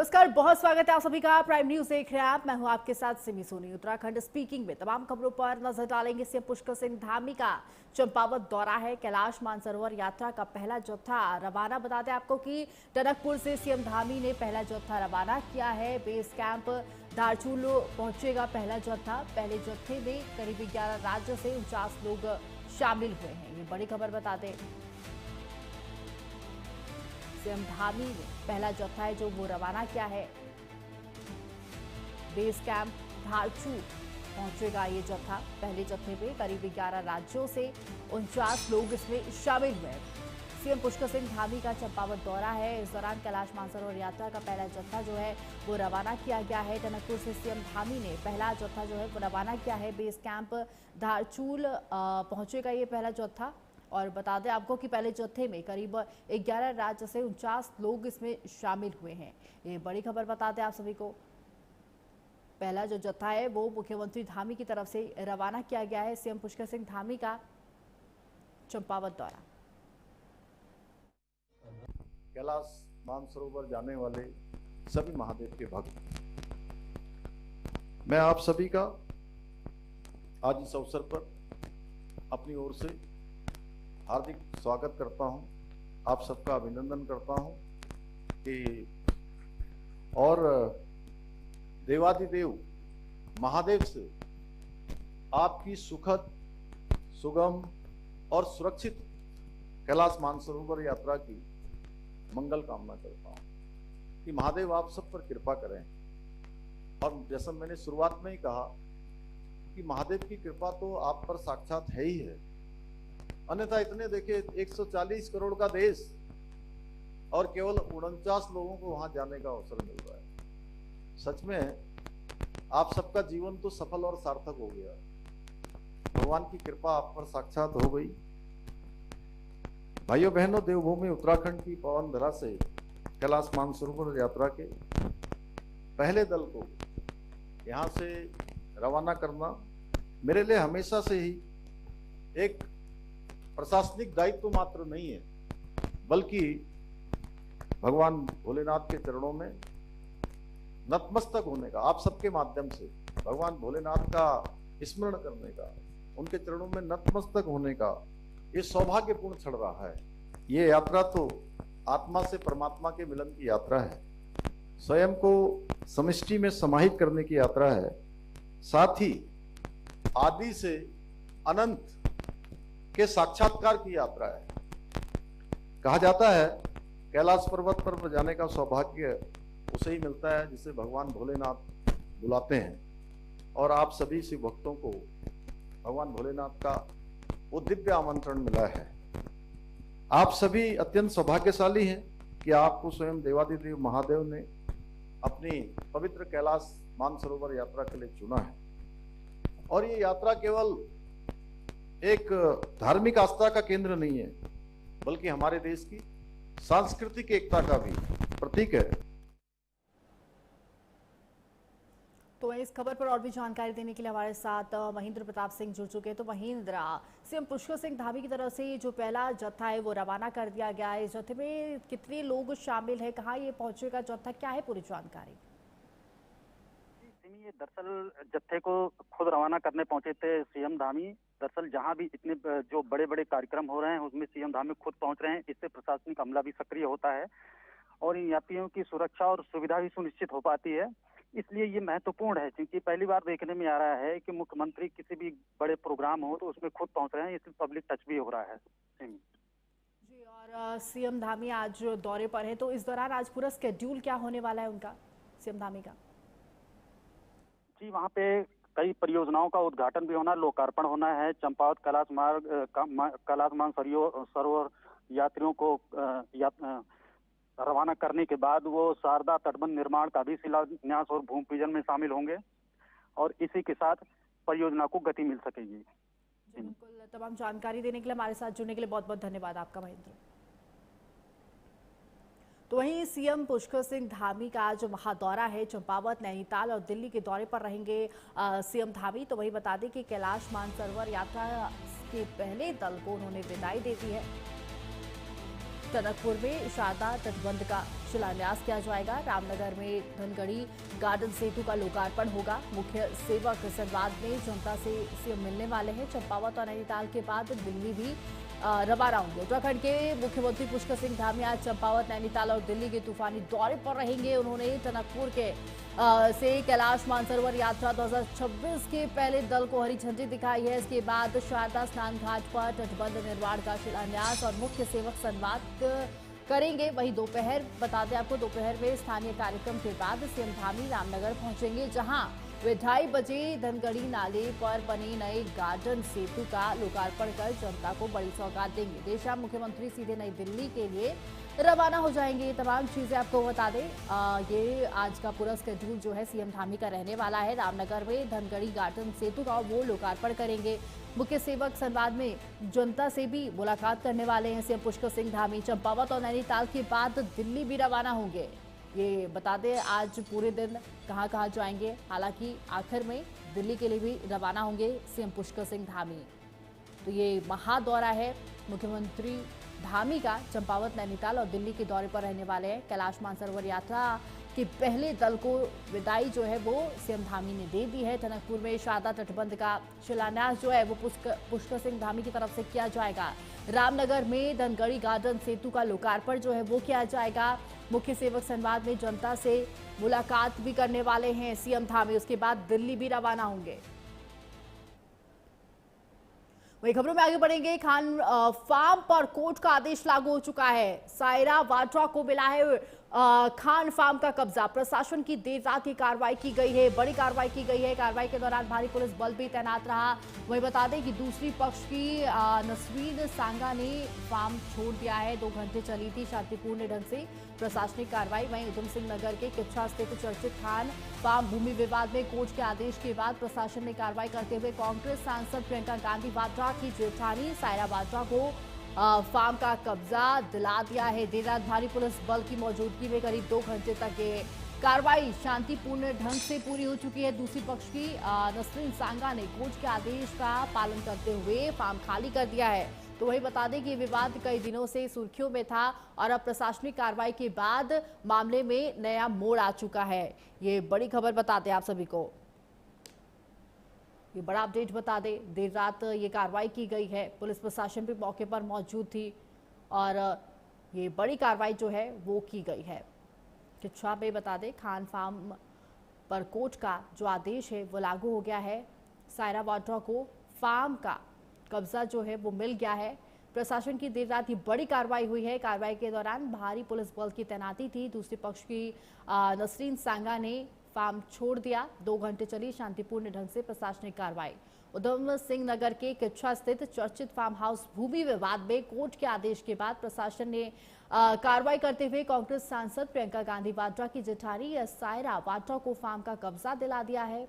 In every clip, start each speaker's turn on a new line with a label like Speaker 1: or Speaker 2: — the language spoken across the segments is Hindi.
Speaker 1: नमस्कार, बहुत स्वागत है आप सभी का। प्राइम न्यूज देख रहे हैं आप। मैं हूं आपके साथ सिमी सोनी। उत्तराखंड स्पीकिंग में तमाम खबरों पर नजर डालेंगे। सीएम पुष्कर सिंह धामी का चंपावत दौरा है। कैलाश मानसरोवर यात्रा का पहला जत्था रवाना। बता दें आपको कि टनकपुर से सीएम धामी ने पहला जत्था रवाना किया है। बेस कैंप धारचूल पहुंचेगा पहला जत्था। पहले जत्थे में करीब 11 राज्यों से 49 लोग शामिल हुए हैं। ये बड़ी खबर बता दें। सीएम धामी ने पहला जत्था है जो वो रवाना किया है। बेस कैंप धारचूल पहुंचेगा ये जत्था। पहले जत्थे में करीब 11 राज्यों से 49 लोग इसमें शामिल हुए हैं। सीएम पुष्कर सिंह धामी का चंपावत दौरा है। इस दौरान कैलाश मानसरोवर यात्रा का पहला जत्था जो है वो रवाना किया गया है। टनकपुर से सीएम धामी ने पहला जत्था जो है वो रवाना किया है। बेस कैंप धारचूल पहुंचेगा ये पहला जत्था। और बता दें आपको कि पहले जत्थे में करीब 11 राज्य से 49 लोग इसमें शामिल हुए हैं। ये बड़ी खबर बता दें आप सभी को। पहला जो जत्था है वो मुख्यमंत्री धामी की तरफ से रवाना किया गया है। सीएम पुष्कर सिंह धामी का चंपावत दौरा।
Speaker 2: कैलाश मानसरोवर जाने वाले सभी महादेव के भक्त, मैं आप सभी का आज इस अवसर पर अपनी ओर से हार्दिक स्वागत करता हूं। आप सबका अभिनंदन करता हूं कि और देवादिदेव महादेव से आपकी सुखद, सुगम और सुरक्षित कैलाश मानसरोवर यात्रा की मंगल कामना करता हूं कि महादेव आप सब पर कृपा करें। और जैसा मैंने शुरुआत में ही कहा कि महादेव की कृपा तो आप पर साक्षात है ही है, अन्यथा इतने देखिए 140 करोड़ का देश और केवल 49 लोगों को वहां जाने का अवसर मिल रहा है। सच में आप सबका जीवन तो सफल और सार्थक हो गया। भगवान की कृपा आप पर साक्षात हो गई। भाइयों बहनों, देवभूमि उत्तराखंड की पवन धरा से कैलाश मानसरोवर यात्रा के पहले दल को यहां से रवाना करना मेरे लिए हमेशा से ही एक प्रशासनिक दायित्व मात्र नहीं है, बल्कि भगवान भोलेनाथ के चरणों में नतमस्तक होने का, आप सबके माध्यम से भगवान भोलेनाथ का स्मरण करने का, उनके चरणों में नतमस्तक होने का ये सौभाग्यपूर्ण क्षण रहा है। ये यात्रा तो आत्मा से परमात्मा के मिलन की यात्रा है, स्वयं को समष्टि में समाहित करने की यात्रा है, साथ ही आदि से अनंत के साक्षात्कार की यात्रा है। कहा जाता है कैलाश पर्वत पर जाने का सौभाग्य उसे ही मिलता है जिसे भगवान भोलेनाथ बुलाते हैं। और आप सभी शिव भक्तों को भगवान भोलेनाथ का वो दिव्य आमंत्रण मिला है। आप सभी अत्यंत सौभाग्यशाली हैं कि आपको स्वयं देवादिदेव महादेव ने अपनी पवित्र कैलाश मानसरोवर यात्रा के लिए चुना है। और ये यात्रा केवल एक धार्मिक आस्था का केंद्र नहीं है, बल्कि हमारे देश की सांस्कृतिक एकता का भी प्रतीक है।
Speaker 1: तो इस खबर पर और भी जानकारी देने के लिए हमारे साथ महेंद्र प्रताप सिंह जुड़ चुके हैं। तो महेंद्र, सीएम पुष्कर सिंह धामी की तरफ से जो पहला जत्था है वो रवाना कर दिया गया है। इस जत्थे में कितने लोग शामिल है, कहाँ ये पहुंचेगा जत्था, क्या है पूरी जानकारी?
Speaker 3: ये दरअसल जत्थे को खुद रवाना करने पहुंचे थे सीएम धामी। दरअसल जहां भी इतने जो बड़े बड़े कार्यक्रम हो रहे हैं उसमें सीएम धामी खुद पहुंच रहे हैं। इससे प्रशासनिक अमला भी सक्रिय होता है और इन यात्रियों की सुरक्षा और सुविधा भी सुनिश्चित हो पाती है। इसलिए ये महत्वपूर्ण है, क्योंकि पहली बार देखने में आ रहा है कि मुख्यमंत्री किसी भी बड़े प्रोग्राम हो तो उसमें खुद पहुंच रहे हैं। इसलिए पब्लिक टच भी हो रहा है
Speaker 1: जी। और सीएम धामी आज दौरे पर है, तो इस दौरान आज पूरा स्केड्यूल क्या होने वाला है उनका, सीएम धामी का?
Speaker 3: जी, वहाँ पे कई परियोजनाओं का उद्घाटन भी होना, लोकार्पण होना है। चंपावत कैलाश मानसरोवर यात्रियों को रवाना करने के बाद वो शारदा तटबंध निर्माण का भी शिलान्यास और भूमि पूजन में शामिल होंगे और इसी के साथ परियोजना को गति मिल सकेगी।
Speaker 1: बिल्कुल, तमाम जानकारी देने के लिए, हमारे साथ जुड़ने के लिए बहुत बहुत धन्यवाद आपका महेंद्र। तो वहीं सीएम पुष्कर सिंह धामी का जो महादौरा है, चंपावत, नैनीताल और दिल्ली के दौरे पर रहेंगे सीएम धामी। तो वही बता दें कि कैलाश मानसरोवर यात्रा के पहले दल को उन्होंने विदाई दे दी है। टनकपुर में शारदा तटबंध का शिलान्यास किया जाएगा। रामनगर में धनगढ़ी गार्डन सेतु का लोकार्पण होगा। मुख्य सेवक संवाद में जनता से सीएम मिलने वाले हैं। चंपावत और नैनीताल के बाद दिल्ली भी रवाना होंगे। उत्तराखंड के मुख्यमंत्री पुष्कर सिंह धामी आज चंपावत, नैनीताल और दिल्ली के तूफानी दौरे पर रहेंगे। उन्होंने टनकपुर के से कैलाश मानसरोवर यात्रा 2026 के पहले दल को हरी झंडी दिखाई है। इसके बाद शारदा स्नान घाट पर तटबंध निर्माण का शिलान्यास और मुख्य सेवक संवाद करेंगे। वहीं दोपहर बता दें आपको, दोपहर में स्थानीय कार्यक्रम के बाद सीएम धामी रामनगर पहुंचेंगे, जहां वे 2:30 बजे धनगढ़ी नाले पर बने नए गार्डन सेतु का लोकार्पण कर जनता को बड़ी सौगात देंगे। देर शाम मुख्यमंत्री सीधे नई दिल्ली के लिए रवाना हो जाएंगे। ये तमाम चीजें आपको बता दें, ये आज का पूरा स्केड्यूल जो है सीएम धामी का रहने वाला है। रामनगर में धनगढ़ी गार्डन सेतु का वो लोकार्पण करेंगे। मुख्य सेवक संवाद में जनता से भी मुलाकात करने वाले हैं सीएम पुष्कर सिंह धामी। चंपावत और नैनीताल के बाद दिल्ली भी रवाना होंगे। ये बता दें आज पूरे दिन कहां जाएंगे। हालांकि आखिर में दिल्ली के लिए भी रवाना होंगे सीएम पुष्कर सिंह धामी। तो ये महादौरा है मुख्यमंत्री धामी का। चंपावत, नैनीताल और दिल्ली के दौरे पर रहने वाले हैं। कैलाश मानसरोवर यात्रा के पहले दल को विदाई जो है वो सीएम धामी ने दे दी है। टनकपुर में शारदा तटबंध का शिलान्यास जो है वो पुष्कर सिंह धामी की तरफ से किया जाएगा। रामनगर में धनगढ़ी गार्डन सेतु का लोकार्पण जो है वो किया जाएगा। मुख्य सेवक संवाद में जनता से मुलाकात भी करने वाले हैं सीएम धामी। उसके बाद दिल्ली भी रवाना होंगे। वही खबरों में आगे बढ़ेंगे। खान फार्म पर कोर्ट का आदेश लागू हो चुका है। सायरा वाड्रा को मिला है खान फार्म का कब्जा। प्रशासन की देर रात की कार्रवाई की गई है, बड़ी कार्रवाई की गई है। कार्रवाई के दौरान भारी पुलिस बल भी तैनात रहा। वही बता दें कि दूसरी पक्ष की नसरीन सांगा ने फार्म छोड़ दिया है। 2 घंटे चली थी शांतिपूर्ण ढंग से प्रशासनिक कार्रवाई। वहीं उधम सिंह नगर के किच्छा स्थित चर्चित खान फार्म भूमि विवाद में कोर्ट के आदेश के बाद प्रशासन ने कार्रवाई करते हुए कांग्रेस सांसद प्रियंका गांधी वाड्रा की जेठानी सायरा वाड्रा को फार्म का कब्जा दिला दिया है। देर रात भारी पुलिस बल की मौजूदगी में करीब 2 घंटे तक ये कार्रवाई शांतिपूर्ण ढंग से पूरी हो चुकी है। दूसरी पक्ष की नसरीन सांगा ने कोर्ट के आदेश का पालन करते हुए फार्म खाली कर दिया है। तो वही बता दें कि विवाद कई दिनों से सुर्खियों में था और अब प्रशासनिक कार्रवाई के बाद मामले में नया मोड़ आ चुका है। ये बड़ी खबर बताते हैं आप सभी को। ये बड़ा अपडेट बता दें, देर रात ये कार्रवाई की गई है। पुलिस प्रशासन भी मौके पर मौजूद थी और ये बड़ी कार्रवाई जो है वो की गई है। किच्छा में बता दें खान फार्म पर कोर्ट का जो आदेश है वो लागू हो गया है। सायरा वाड्रा को फार्म का कब्जा जो है वो मिल गया है। प्रशासन की देर रात ये बड़ी कार्रवाई हुई है। कार्रवाई के दौरान भारी पुलिस बल की तैनाती थी। दूसरी पक्ष की नसरीन सांगा ने फार्म छोड़ दिया। 2 घंटे चली शांतिपूर्ण ढंग से प्रशासनिक कार्रवाई। उधम सिंह नगर के किच्छा स्थित चर्चित फार्म हाउस भूमि विवाद में कोर्ट के आदेश के बाद प्रशासन ने कार्रवाई करते हुए कांग्रेस सांसद प्रियंका गांधी वाड्रा की जेठानी सायरा वाड्रा को फार्म का कब्जा दिला दिया है।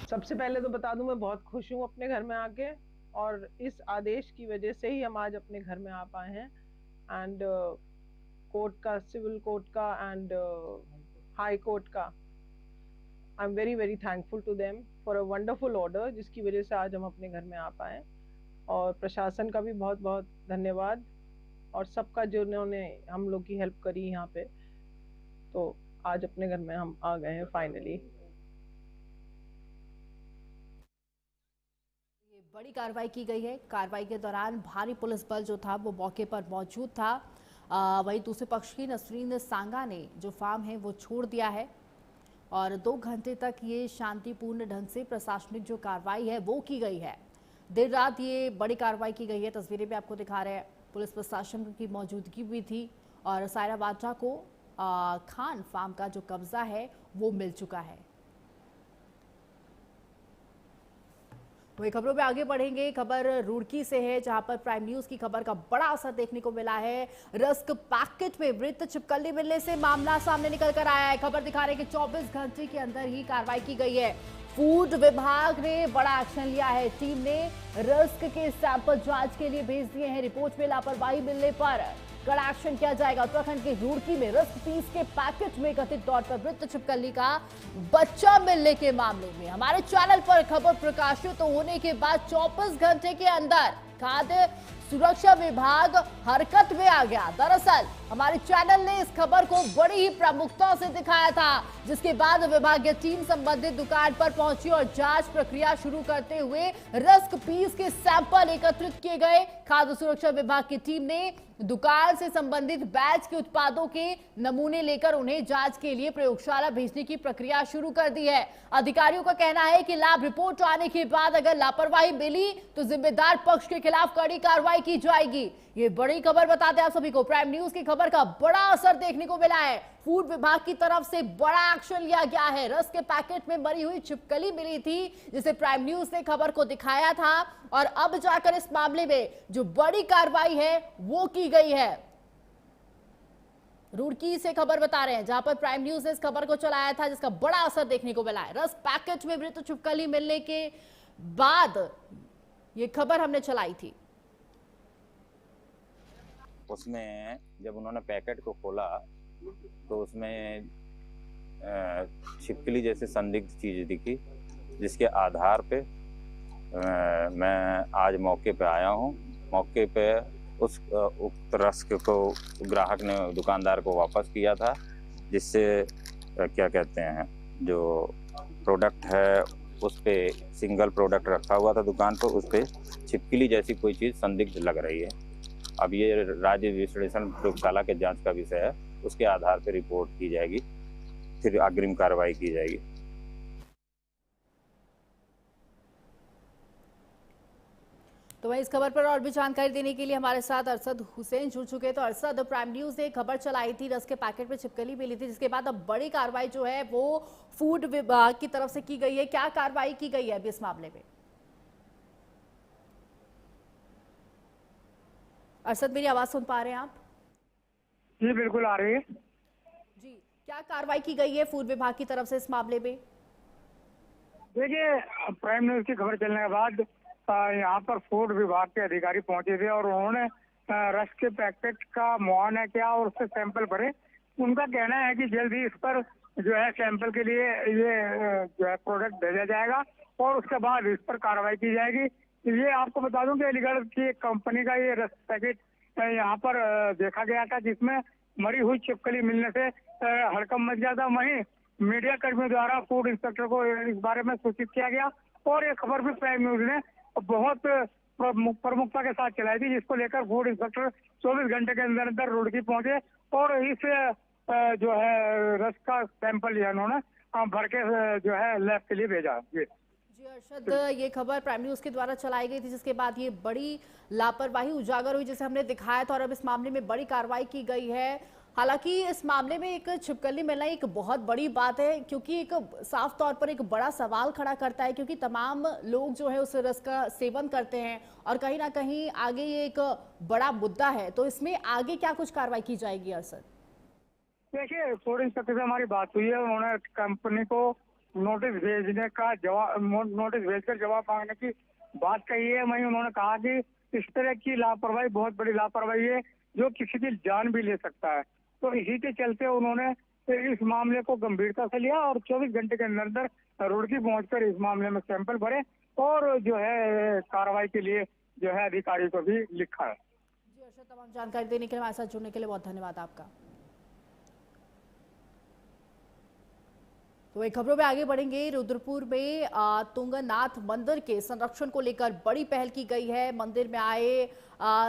Speaker 4: सबसे पहले तो बता दूं मैं बहुत खुश हूं अपने घर में आके, और इस आदेश की वजह से ही हम आज अपने घर में आ पाए हैं। एंड कोर्ट का, सिविल कोर्ट का एंड हाई कोर्ट का, I am very very thankful to them for a wonderful order, जिसकी वजह से आज हम अपने घर में आ पाए। और प्रशासन का भी बहुत बहुत धन्यवाद और सबका जिन्होंने हम लोग की हेल्प करी यहाँ पे। तो आज अपने घर में हम आ गए हैं फाइनली।
Speaker 1: बड़ी कार्रवाई की गई है। कार्रवाई के दौरान भारी पुलिस बल जो था वो मौके पर मौजूद था। वहीं दूसरे पक्ष की नसरीन सांगा ने जो फार्म है वो छोड़ दिया है और 2 घंटे तक ये शांतिपूर्ण ढंग से प्रशासनिक जो कार्रवाई है वो की गई है। देर रात ये बड़ी कार्रवाई की गई है। तस्वीरें भी आपको दिखा रहे हैं। पुलिस प्रशासन की मौजूदगी भी थी और सायरा वाड्रा को खान फार्म का जो कब्जा है वो मिल चुका है। वही खबरों में आगे बढ़ेंगे। खबर रुड़की से है, जहां पर प्राइम न्यूज की खबर का बड़ा असर देखने को मिला है। रस्क पैकेट में मृत छिपकली मिलने से मामला सामने निकल कर आया है। खबर दिखा रहे हैं कि 24 घंटे के अंदर ही कार्रवाई की गई है। फूड विभाग ने बड़ा एक्शन लिया है। टीम ने रस्क के सैंपल जांच के लिए भेज दिए हैं। रिपोर्ट में लापरवाही मिलने पर कड़ा एक्शन किया जाएगा। उत्तराखंड के रुड़की में रस्क पीस के पैकेट में कथित तौर पर मृत छिपकली का बच्चा मिलने के मामले में हमारे चैनल पर खबर प्रकाशित होने के बाद 24 घंटे के अंदर खाद्य सुरक्षा विभाग हरकत में आ गया। दरअसल हमारे चैनल ने इस खबर को बड़ी ही प्रमुखता से दिखाया था, जिसके बाद विभागीय टीम संबंधित दुकान पर पहुंची और जांच प्रक्रिया शुरू करते हुए रस्क पीस के सैंपल एकत्रित किए गए। खाद्य सुरक्षा विभाग की टीम ने दुकान से संबंधित बैच के उत्पादों के नमूने लेकर उन्हें जांच के लिए प्रयोगशाला भेजने की प्रक्रिया शुरू कर दी है। अधिकारियों का कहना है कि लैब रिपोर्ट आने के बाद अगर लापरवाही मिली तो जिम्मेदार पक्ष के खिलाफ कड़ी कार्रवाई की जाएगी। ये बड़ी खबर बताते हैं आप सभी को। प्राइम न्यूज की खबर का बड़ा असर देखने को मिला है। फूड विभाग की तरफ से बड़ा एक्शन लिया गया है। रस के पैकेट में मरी हुई छिपकली मिली थी, जिसे प्राइम न्यूज ने खबर को दिखाया था और अब जाकर इस मामले में जो बड़ी कार्रवाई है वो की गई है। रुड़की से खबर बता रहे हैं, जहां पर प्राइम न्यूज ने इस खबर को चलाया था, जिसका बड़ा असर देखने को मिला है। रस पैकेट में मृत छिपकली मिलने के बाद ये खबर हमने चलाई थी।
Speaker 5: उसमें जब उन्होंने पैकेट को खोला तो उसमें छिपकली जैसे संदिग्ध चीज दिखी, जिसके आधार पे मैं आज मौके पे आया हूँ। मौके पे उस उक्त रस्क को ग्राहक ने दुकानदार को वापस किया था, जिससे क्या कहते हैं जो प्रोडक्ट है उस पे सिंगल प्रोडक्ट रखा हुआ था दुकान पर, उस पे छिपकली जैसी कोई चीज़ संदिग्ध लग रही है। अब ये राज्य विश्लेषण प्रयोगशाला के जांच का विषय है, उसके आधार पर रिपोर्ट की जाएगी, फिर अग्रिम कार्रवाई की जाएगी।
Speaker 1: तो वहीं इस खबर पर और भी जानकारी देने के लिए हमारे साथ अरशद हुसैन जुड़ चुके हैं। तो अरशद, प्राइम न्यूज ने खबर चलाई थी, रस के पैकेट में छिपकली मिली थी, जिसके बाद अब बड़ी कार्रवाई जो है वो फूड विभाग की तरफ से की गई है। क्या कार्रवाई की गई है अभी इस मामले में? अरशद, मेरी आवाज सुन पा रहे हैं आप?
Speaker 6: जी बिल्कुल आ रही है
Speaker 1: जी। क्या कार्रवाई की गई है फूड विभाग की तरफ से इस मामले में?
Speaker 6: देखिए, प्राइम न्यूज की खबर चलने के बाद यहाँ पर फूड विभाग के अधिकारी पहुंचे थे और उन्होंने रस के पैकेट का मुआयना किया और उससे सैंपल भरे। उनका कहना है कि जल्द ही इस पर जो है सैंपल के लिए ये जो है प्रोडक्ट भेजा जाएगा और उसके बाद इस पर कार्रवाई की जाएगी। ये आपको बता दूं कि अलीगढ़ की एक कंपनी का ये रस पैकेट यहाँ पर देखा गया था, जिसमें मरी हुई छिपकली मिलने से हड़कंप मच गया था। वहीं मीडिया कर्मियों द्वारा फूड इंस्पेक्टर को इस बारे में सूचित किया गया और ये खबर भी प्राइम न्यूज ने बहुत प्रमुखता के साथ चलाई थी, जिसको लेकर फूड इंस्पेक्टर 24 घंटे के अंदर अंदर रुड़की पहुंचे और इस जो है रस का सैंपल लिया उन्होंने भर के जो है लैब के लिए भेजा। जी
Speaker 1: अरशद, ये खबर प्राइम न्यूज के द्वारा चलाई गई थी, जिसके बाद ये बड़ी लापरवाही उजागर हुई, जिसे हमने दिखाया था और अब इस मामले में बड़ी कार्रवाई की गई है। हालांकि इस मामले में एक छिपकली मिलना एक बहुत बड़ी बात है, क्योंकि एक साफ तौर पर एक बड़ा सवाल खड़ा करता है, क्योंकि तमाम लोग जो है उस रस का सेवन करते हैं और कहीं ना कहीं आगे ये एक बड़ा मुद्दा है। तो इसमें आगे क्या कुछ कार्रवाई की जाएगी अरशद?
Speaker 6: देखिए, फूड इंस्पेक्टर से हमारी बात हुई है, उन्होंने कंपनी को नोटिस भेजने का नोटिस भेजकर जवाब मांगने की बात कही है। वहीं उन्होंने कहा कि इस तरह की लापरवाही बहुत बड़ी लापरवाही है, जो किसी की जान भी ले सकता है। तो इसी के चलते उन्होंने इस मामले को गंभीरता से लिया और 24 घंटे के अंदर रुड़की पहुंचकर इस मामले में सैंपल भरे और जो है कार्रवाई के लिए जो है अधिकारी को भी लिखा है।
Speaker 1: जी अरशद, तमाम जानकारी देने के लिए, हमारे साथ जुड़ने के लिए बहुत धन्यवाद आपका। तो एक खबरों में आगे बढ़ेंगे। रुद्रपुर में तुंगनाथ मंदिर के संरक्षण को लेकर बड़ी पहल की गई है। मंदिर में आए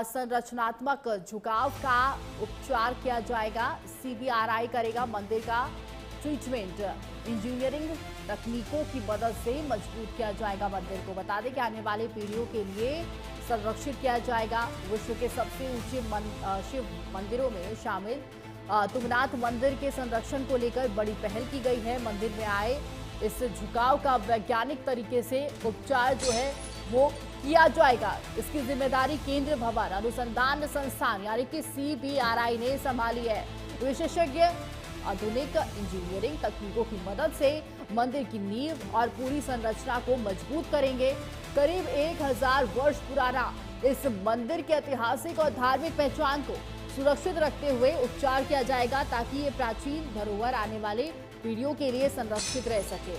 Speaker 1: संरचनात्मक झुकाव का उपचार किया जाएगा। CBRI करेगा मंदिर का ट्रीटमेंट। इंजीनियरिंग तकनीकों की मदद से मजबूत किया जाएगा मंदिर को। बता दें कि आने वाले पीढ़ियों के लिए संरक्षित किया जाएगा। विश्व के सबसे ऊंचे शिव मंदिरों में शामिल तुंगनाथ मंदिर के संरक्षण को लेकर बड़ी पहल की गई है। मंदिर में आए इस झुकाव का वैज्ञानिक तरीके से उपचार जो है वो किया जाएगा। इसकी जिम्मेदारी केंद्रीय भवन अनुसंधान संस्थान यानी कि CBRI ने संभाली है। विशेषज्ञ आधुनिक इंजीनियरिंग तकनीकों की मदद से मंदिर की नींव और पूरी संरचना को मजबूत करेंगे। करीब 1000 वर्ष पुराना इस मंदिर के ऐतिहासिक और धार्मिक पहचान को सुरक्षित रखते हुए उपचार किया जाएगा, ताकि ये प्राचीन धरोहर आने वाले पीढ़ियों के लिए संरक्षित रह सके।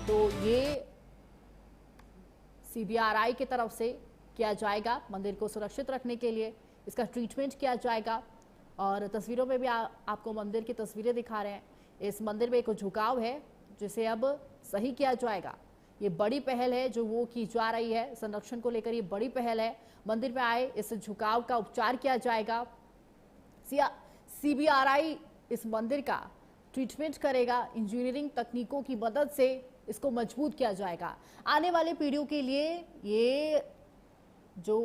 Speaker 1: तो ये CBRI की तरफ से किया जाएगा मंदिर को सुरक्षित रखने के लिए, इसका ट्रीटमेंट किया जाएगा। और तस्वीरों में भी आपको मंदिर की तस्वीरें दिखा रहे हैं। इस मंदिर में एक झुकाव है जिसे अब सही किया जाएगा। ये बड़ी पहल है जो वो की जा रही है, संरक्षण को लेकर ये बड़ी पहल है। मंदिर में आए इस झुकाव का उपचार किया जाएगा। CBRI इस मंदिर का ट्रीटमेंट करेगा, इंजीनियरिंग तकनीकों की मदद से इसको मजबूत किया जाएगा। आने वाले पीढ़ियों के लिए ये जो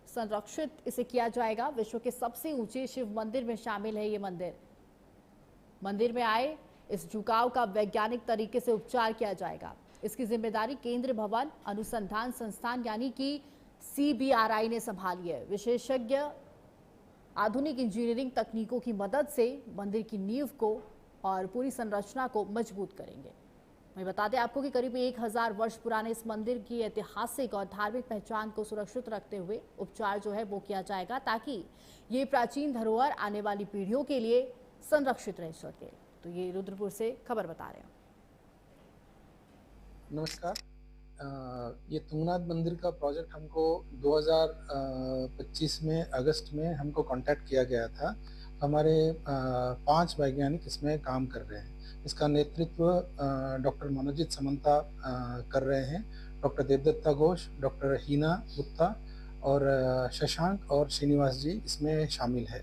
Speaker 1: संरक्षित इसे किया जाएगा। विश्व के सबसे ऊंचे शिव मंदिर में शामिल है ये मंदिर। मंदिर में आए इस झुकाव का वैज्ञानिक तरीके से उपचार किया जाएगा। इसकी जिम्मेदारी केंद्रीय भवन अनुसंधान संस्थान यानी कि CBRI ने संभाली है। विशेषज्ञ आधुनिक इंजीनियरिंग तकनीकों की मदद से मंदिर की नींव को और पूरी संरचना को मजबूत करेंगे। मैं बता दें आपको कि करीब 1000 वर्ष पुराने इस मंदिर की ऐतिहासिक और धार्मिक पहचान को सुरक्षित रखते हुए उपचार जो है वो किया जाएगा ताकि ये प्राचीन धरोहर आने वाली पीढ़ियों के लिए संरक्षित रह सके। तो ये रुद्रपुर से खबर बता रहे हैं।
Speaker 7: नमस्कार। ये तुंगनाथ मंदिर का प्रोजेक्ट हमको 2025 में अगस्त में हमको कांटेक्ट किया गया था। हमारे 5 वैज्ञानिक इसमें काम कर रहे हैं। इसका नेतृत्व डॉक्टर मनोजीत समंता कर रहे हैं। डॉक्टर देवदत्ता घोष, डॉक्टर हीना गुप्ता और शशांक और श्रीनिवास जी इसमें शामिल है।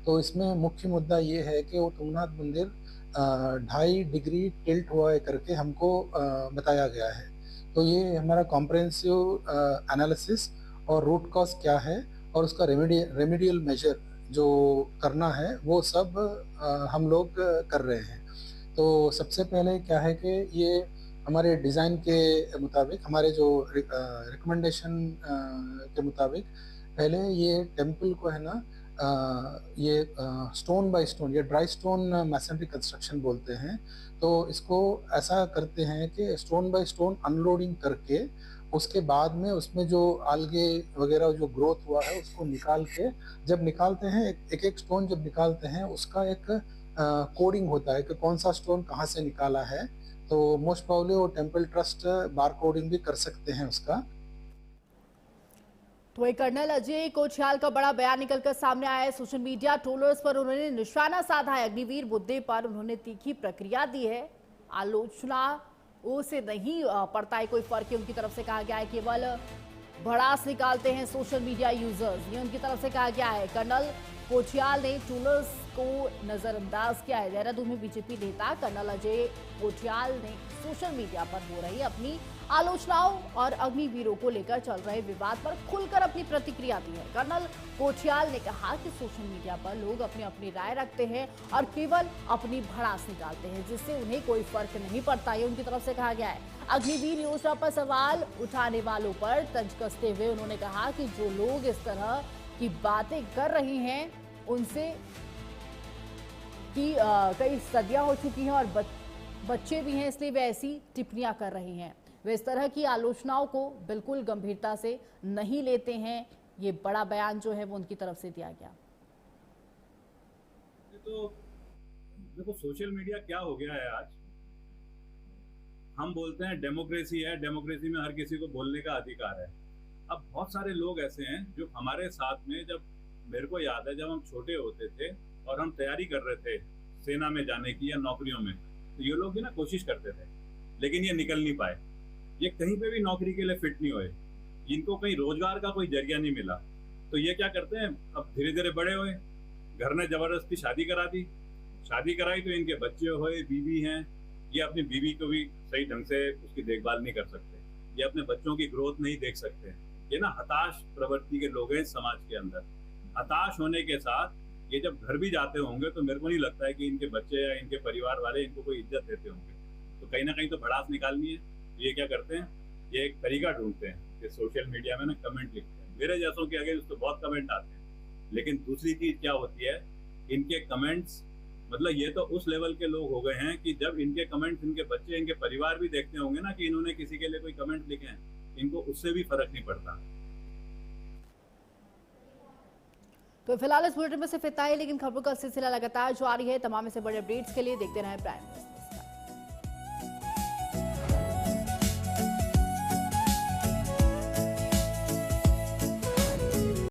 Speaker 7: तो इसमें मुख्य मुद्दा ये है कि वो तुंगनाथ मंदिर 2.5 डिग्री टिल्ट हुआ है करके हमको बताया गया है। तो ये हमारा कॉम्प्रहेंसिव एनालिसिस और रूट कॉज क्या है और उसका रेमेडियल मेजर जो करना है वो सब हम लोग कर रहे हैं। तो सबसे पहले क्या है कि ये हमारे डिज़ाइन के मुताबिक, हमारे जो रिकमेंडेशन के मुताबिक पहले ये टेम्पल को है ना ये स्टोन बाय स्टोन, ये ड्राई स्टोन मैसनरी कंस्ट्रक्शन बोलते हैं। तो इसको ऐसा करते हैं कि स्टोन बाय स्टोन अनलोडिंग करके उसके बाद में उसमें जो आलगे वगैरह जो ग्रोथ हुआ है उसको निकाल के जब निकालते हैं एक एक स्टोन जब निकालते हैं उसका एक कोडिंग होता है कि कौन सा स्टोन कहाँ से निकाला है। तो मोस्ट प्रोबेबली वो टेम्पल ट्रस्ट बार कोडिंग भी कर सकते हैं उसका।
Speaker 1: तो एक कर्नल अजय कोछियाल का बड़ा बयान निकलकर सामने आया है। सोशल मीडिया ट्रोलर्स पर उन्होंने निशाना साधा है। अग्निवीर मुद्दे पर उन्होंने तीखी प्रतिक्रिया दी है। आलोचनाओं से नहीं पड़ता है कोई फर्क है, उनकी तरफ से कहा गया है। केवल भड़ास निकालते हैं सोशल मीडिया यूजर्स, ये उनकी तरफ से कहा गया है। कर्नल कोछियाल ने ट्रोलर्स को नजरअंदाज किया है। देहरादून में बीजेपी नेता कर्नल अजय कोछियाल ने सोशल मीडिया पर हो रही अपनी आलोचनाओं और अग्निवीरों को लेकर चल रहे विवाद पर खुलकर अपनी प्रतिक्रिया दी है। कर्नल कोछियाल ने कहा कि सोशल मीडिया पर लोग अपनी अपनी राय रखते हैं और केवल अपनी भड़ास निकालते हैं, जिससे उन्हें कोई फर्क नहीं पड़ता, ये उनकी तरफ से कहा गया है। अग्निवीर योजना पर सवाल उठाने वालों पर तंज कसते हुए उन्होंने कहा कि जो लोग इस तरह की बातें कर रही हैं उनसे कि कई सदियां हो चुकी हैं और बच्चे भी हैं, इसलिए वे ऐसी टिप्पणियां कर रही हैं। वे इस तरह की आलोचनाओं को बिल्कुल गंभीरता से नहीं लेते हैं। ये बड़ा बयान जो है वो उनकी तरफ से दिया गया।
Speaker 8: तो देखो सोशल मीडिया क्या हो गया है आज। हम बोलते हैं डेमोक्रेसी है, डेमोक्रेसी में हर किसी को बोलने का अधिकार है। अब बहुत सारे लोग ऐसे हैं जो हमारे साथ में, जब मेरे को याद है जब हम छोटे होते थे और हम तैयारी कर रहे थे सेना में जाने की या नौकरियों में, तो ये लोग भी ना कोशिश करते थे लेकिन ये निकल नहीं पाए। ये कहीं पे भी नौकरी के लिए फिट नहीं हुए, इनको कहीं रोजगार का कोई जरिया नहीं मिला। तो ये क्या करते हैं, अब धीरे धीरे बड़े हुए, घर ने जबरदस्ती शादी करा दी, शादी कराई तो इनके बच्चे हुए, बीवी हैं, ये अपनी बीवी को भी सही ढंग से उसकी देखभाल नहीं कर सकते, ये अपने बच्चों की ग्रोथ नहीं देख सकते। ये ना हताश प्रवृत्ति के लोग हैं समाज के अंदर। हताश होने के साथ ये जब घर भी जाते होंगे तो मेरे को नहीं लगता है कि इनके बच्चे या इनके परिवार वाले इनको कोई इज्जत देते होंगे। तो कहीं ना कहीं तो भड़ास निकालनी है। ये क्या करते हैं, ये एक तरीका ढूंढते हैं कि सोशल मीडिया में ना कमेंट लिखते हैं। मेरे जैसों के अगेंस्ट तो बहुत कमेंट आते हैं, लेकिन दूसरी चीज क्या होती है, इनके कमेंट्स, मतलब ये तो उस लेवल के लोग हो गए हैं कि जब इनके कमेंट्स इनके बच्चे, इनके परिवार भी देखते होंगे ना कि इन्होंने किसी के लिए कोई कमेंट लिखे हैं, इनको उससे भी फर्क नहीं पड़ता।
Speaker 1: तो फिलहाल इस बुलेटिन में सिर्फ इतना ही, लेकिन खबरों का सिलसिला लगातार जारी है। तमाम से बड़े अपडेट्स के लिए देखते रहें प्राइम न्यूज़।